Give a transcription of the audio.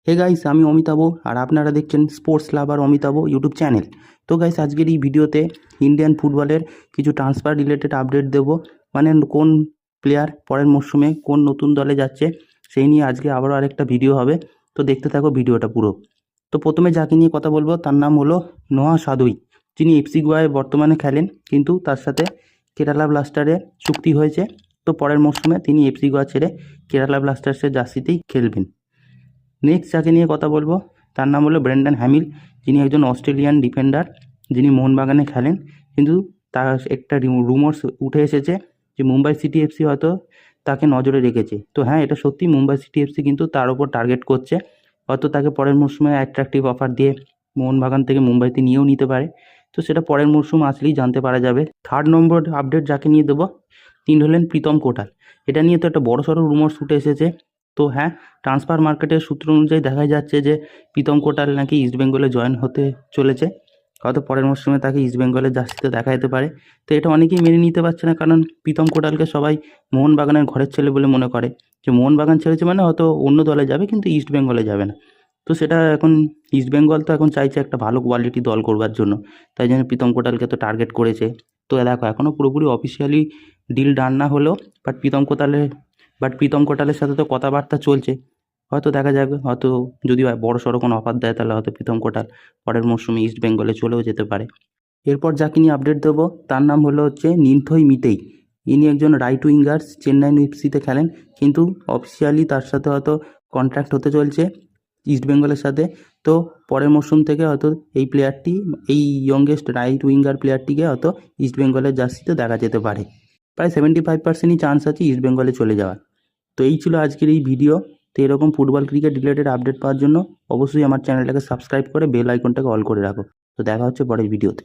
Hey guys, আমি অমিতাভ আর আপনারা দেখছেন স্পোর্টস লাভার অমিতাভ ইউটিউব চ্যানেল। তো গাইস, আজকের এই ভিডিওতে ইন্ডিয়ান ফুটবলের কিছু ট্রান্সফার রিলেটেড আপডেট দেব। মানে কোন প্লেয়ার পরের মরশুমে কোন নতুন দলে যাচ্ছে সেই নিয়ে আজকে আবারও আরেকটা ভিডিও হবে। তো দেখতে থাকো ভিডিওটা পুরো। তো প্রথমে যাকে নিয়ে কথা বলবো তার নাম হলো নোয়া সাদুই, যিনি এফসি গোয়ায় বর্তমানে খেলেন, কিন্তু তার সাথে কেরালা ব্লাস্টারে চুক্তি হয়েছে। তো পরের মরশুমে তিনি এফসি গোয়া ছেড়ে কেরালা ব্লাস্টার্সের জার্সিতেই খেলবেন। নেক্সট যাকে নিয়ে কথা বলবো তার নাম হলো ব্রেন্ডন হ্যামিল, যিনি একজন অস্ট্রেলিয়ান ডিফেন্ডার, যিনি মোহনবাগানে খেলেন। কিন্তু তার একটা রুমার্স উঠে এসেছে যে মুম্বাই সিটি এফসি হয়তো তাকে নজরে রেখেছে। তো হ্যাঁ, এটা সত্যি, মুম্বাই সিটি এফসি কিন্তু তার ওপর টার্গেট করছে। হয়তো তাকে পরের মরশুমে অ্যাট্রাকটিভ অফার দিয়ে মোহনবাগান থেকে মুম্বাইতে নিয়েও নিতে পারে। তো সেটা পরের মরশুম আসলেই জানতে পারা যাবে। থার্ড নম্বর আপডেট যাকে নিয়ে দেবো তিনি হলেন প্রীতম কোটাল। এটা নিয়ে তো একটা বড়সড় রুমার্স উঠে এসেছে। তো হ্যাঁ, ট্রান্সফার মার্কেটের সূত্র অনুযায়ী দেখা যাচ্ছে যে প্রীতম কোটাল নাকি ইস্টবেঙ্গলে জয়েন হতে চলেছে। হয়তো পরের মরশুমে তাকে ইস্টবেঙ্গলের জার্সিতে দেখা যেতে পারে। তো এটা অনেকেই মেনে নিতে পারছে না, কারণ প্রীতম কোটালকে সবাই মোহনবাগানের ঘরের ছেলে বলে মনে করে, যে মোহনবাগান ছেড়েছে মানে হয়তো অন্য দলে যাবে, কিন্তু ইস্টবেঙ্গলে যাবে না। তো সেটা এখন ইস্টবেঙ্গল তো এখন চাইছে একটা ভালো কোয়ালিটি দল করবার জন্য, তাই জন্য প্রীতম কোটালকে তো টার্গেট করেছে। তো দেখো, এখনও পুরোপুরি অফিসিয়ালি ডিল ডান না হলেও প্রীতম কোটালের সাথে তো কথাবার্তা চলছে। হয়তো দেখা যাবে, হয়তো যদি বড় সড়ো কোনো অফার দেয় তাহলে হয়তো প্রীতম কোটাল পরের মরশুমে ইস্ট বেঙ্গলে চলেও যেতে পারে। এরপর যাকে নিয়ে আপডেট দেবো তার নাম হচ্ছে নিন্থই মিতেই। ইনি একজন রাইট উইঙ্গার্স, চেন্নাই এফসিতে খেলেন, কিন্তু অফিসিয়ালি তার সাথে হয়তো কন্ট্রাক্ট হতে চলছে ইস্ট বেঙ্গলের সাথে। তো পরের মরশুম থেকে হয়তো এই ইয়ংগেস্ট রাইট উইঙ্গার প্লেয়ারটিকে হয়তো ইস্ট বেঙ্গলের জার্সিতে দেখা যেতে পারে। প্রায় 75%ই চান্স আছে ইস্ট বেঙ্গলে চলে যাওয়ার। তো এই ছিল আজকের এই ভিডিও। তো এরকম ফুটবল ক্রিকেট রিলেটেড আপডেট পাওয়ার জন্য অবশ্যই আমার চ্যানেলটাকে সাবস্ক্রাইব করে বেল আইকনটাকে অল করে রাখো। তো দেখা হচ্ছে পরের ভিডিওতে।